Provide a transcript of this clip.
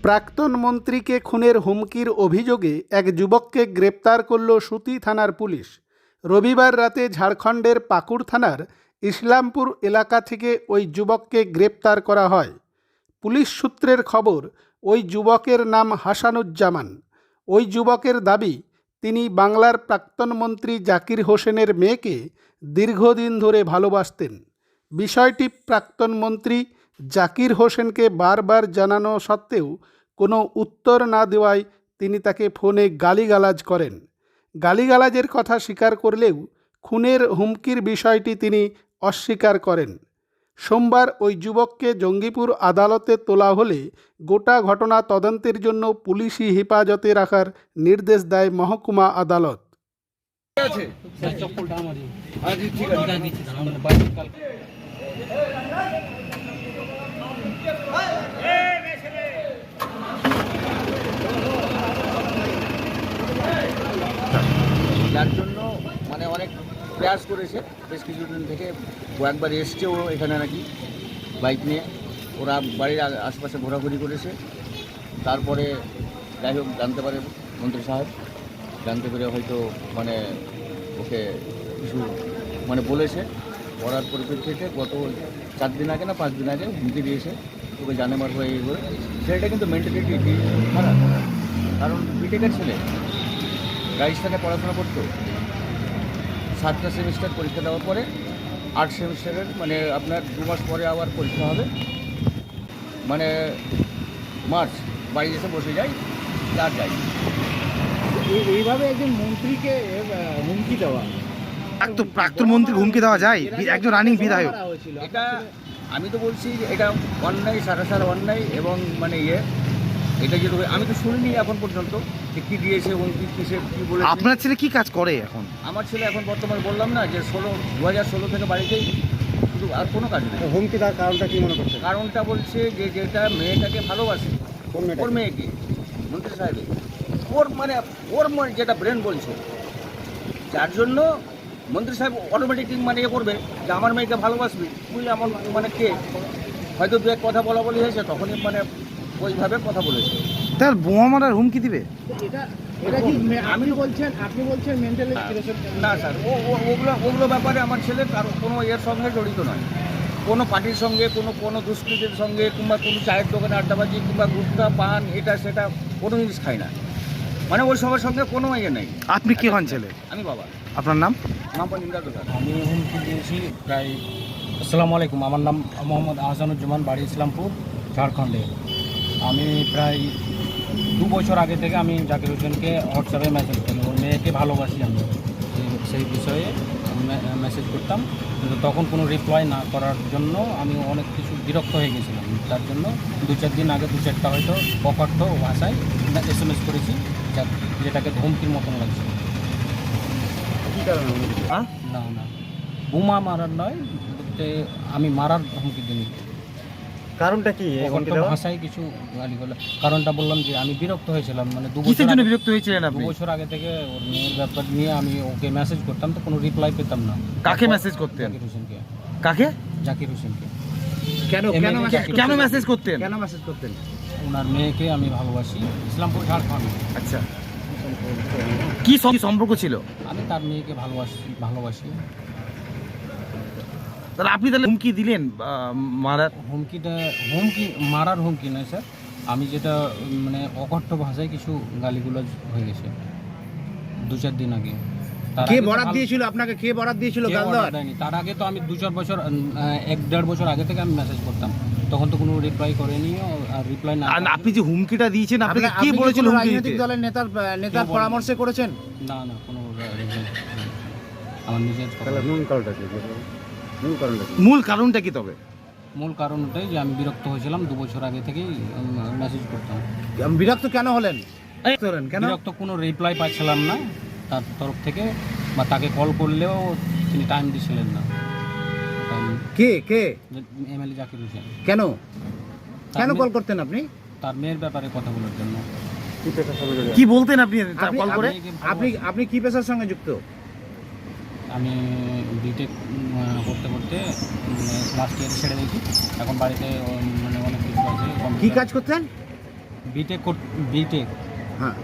প্রাক্তন মন্ত্রীকে খুনের হুমকির অভিযোগে এক যুবককে গ্রেপ্তার করল সুতি থানার পুলিশ। রবিবার রাতে ঝাড়খণ্ডের পাকুড় থানার ইসলামপুর এলাকা থেকে ওই যুবককে গ্রেপ্তার করা হয়। পুলিশ সূত্রের খবর, ওই যুবকের নাম হাসানুজ্জামান। ওই যুবকের দাবি, তিনি বাংলার প্রাক্তন মন্ত্রী জাকির হোসেনের মেয়েকে দীর্ঘদিন ধরে ভালোবাসতেন। বিষয়টি প্রাক্তন মন্ত্রী জাকির হোসেনকে বারবার জানানো সত্ত্বেও কোনো উত্তর না দেওয়ায় তিনি তাকে ফোনে গালিগালাজ করেন। গালিগালাজের কথা স্বীকার করলেও খুনের হুমকির বিষয়টি তিনি অস্বীকার করেন। সোমবার ওই যুবককে জঙ্গিপুর আদালতে তোলা হলে গোটা ঘটনা তদন্তের জন্য পুলিশি হেফাজতে রাখার নির্দেশ দেয় মহকুমা আদালত। যার জন্য অনেক প্রয়াস করেছে, বেশ কিছুদিন থেকে কয়েকবার এসছেও এখানে নাকি বাইক নিয়ে। ওরা বাড়ির আশপাশে ঘোরাঘুরি করেছে। তারপরে যাই হোক জানতে পারে মন্ত্রী সাহেব, জানতে পেরে হয়তো ওকে কিছু বলেছে। পড়ার পরিপ্রেক্ষিতে গত 4 দিন আগে না 5 দিন আগে হুমকি দিয়েছে, ওকে জানে মার হয়ে এই করে। ছেলেটা কিন্তু মেন্টালিটি খারাপ, কারণ বিটেকের ছেলে, রাজস্থানে পড়াশোনা করতো। 7টা সেমিস্টার পরীক্ষা দেওয়ার পরে 8 সেমিস্টারের আপনার 2 মাস পরে আবার পরীক্ষা হবে, মার্চ। বাড়ি এসে বসে যায়, আর যাই। এইভাবে একজন মন্ত্রীকে হুমকি দেওয়া, প্রাক্তন মন্ত্রী হুমকি দেওয়া যায় একজন রানিং বিধায়ক? এটা আমি তো বলছি যে এটা অন্যায়, সারাসার অন্যায়। এবং এটা যেটা আমি তো শুনিনি এখন পর্যন্ত যে কী দিয়েছে, হুমকি কিসে কী বলে। আপনার ছেলে কি কাজ করে এখন? আমার ছেলে এখন বর্তমানে বললাম না যে 2016 থেকে বাড়িতেই, শুধু আর কোনো কাজ নেই। হুমকি দেওয়ার কারণটা কি মনে করছেন? কারণটা বলছে যে যেটা মেয়েটাকে ভালোবাসে, ওর মেয়েকে, মন্ত্রী সাহেবের, ওর যেটা ব্রেন বলছে, যার জন্য মন্ত্রী সাহেব অটোমেটিকলি করবে যে আমার মেয়েকে ভালোবাসবি, বুঝলে? আমার কে হয়তো 2 এক কথা বলা হয়েছে, তখনই ওইভাবে কথা বলেছে। তার বোমা মারার হুমকি দিবে? এটা কি আপনি বলছেন মেন্টালি? না স্যার, ওগুলো ব্যাপারে আমার ছেলে কোনো এর সঙ্গে জড়িত নয়। কোনো পার্টির সঙ্গে, কোনো দুষ্কৃতির সঙ্গে, কিংবা কোনো চায়ের দোকানে আড্ডাবাজি, কিংবা গুটখা পান এটা সেটা কোনো জিনিস খায় না। ওই সবার সঙ্গে কোনো নেই। আপনি কি হন ছেলে? আমি বাবা। আপনার নাম? ইমরান স্যার। আমি হুমকি দিয়েছি প্রায়। আসসালামু আলাইকুম, আমার নাম মোহাম্মদ আহসানুজ্জামান, বাড়ি ইসলামপুর, ঝাড়খণ্ডে। আমি প্রায় 2 বছর আগে থেকে আমি জাকির হোসেনকে হোয়াটসঅ্যাপে মেসেজ করি, ওর মেয়েকে ভালোবাসি আমি, সেই বিষয়ে মেসেজ করতাম। কিন্তু তখন কোনো রিপ্লাই না করার জন্য আমি অনেক কিছু বিরক্ত হয়ে গেছিলাম। তার জন্য 2-4 দিন আগে 2-4টা হয়তো অকথ্য ভাষায় SMS করেছি, যেটাকে ধমকির মতন লাগছে। না না, বোমা মারার নয়, বলতে আমি মারার হুমকি দিই। কারণটা কি? ভাষায় কিছু গালি বলে। কারণটা বললাম যে আমি বিরক্ত হয়েছিলাম, 2 কিসের বছর জন্য আগে, বিরক্ত হয়েছিলেন 2 আপনি? বছর আগে থেকে ওর মেয়ের ব্যাপার নিয়ে আমি ওকে মেসেজ করতাম, তো কোনো রিপ্লাই পেতাম না। কাকে মেসেজ করতেন? জাকির হোসেনকে। কাকে? জাকির হোসেনকে। কেন মেসেজ করতেন? ওনার মেয়েকে আমি ভালোবাসি, ইসলামপুর, ঝাড়খণ্ড। আচ্ছা, কি সম্পর্ক ছিল? আমি তার মেয়েকে ভালোবাসি। তাহলে আপনি হুমকি দিলেন মারার? হুমকি মারার হুমকি নয় স্যার, আমি যেটা অকথ্য ভাষায় কিছু গালিগুলোজ হয়ে গেছে 2-4 দিন আগে। কে বরাত দিয়েছিল আপনাকে? কে বরাত দিয়েছিল গাল দেওয়ার? তার আগে তো আমি 2-4 বছর, 1-1.5 বছর আগে থেকে আমি মেসেজ করতাম, তখন তো কোনো রিপ্লাই করেনি। আর রিপ্লাই না, আপনি যে হুমকিটা দিয়েছেন, আপনাকে কে বলেছিল হুমকি দিতে? রাজনৈতিক দলের নেতার পরামর্শে করেছেন? না কোনো আমার নিজের। মূল কারণটা কি তবে? মূল কারণ ওটাই যে আমি বিরক্ত হয়েছিলাম, 2 বছর আগে থেকেই মেসেজ করতাম। বিরক্ত কেন হলেন? বিরক্ত, কোনো রিপ্লাই পাচ্ছিলাম না তার তরফ থেকে, বা তাকে কল করলেও তিনি টাইম দিচ্ছিলেন না। কে? MLA জাকির হোসেন। কেন কল করতেন আপনি? তার মেয়ের ব্যাপারে কথা বলার জন্য। কি বলতেন আপনি কল করে? আপনি কি পেশার সঙ্গে যুক্ত? আমি বিটেক করতে লাস্ট ইয়ার ছেড়ে দিয়েছি, এখন বাড়িতে অনেক কিছু আছে। কি কাজ করতেন? বিটেক হ্যাঁ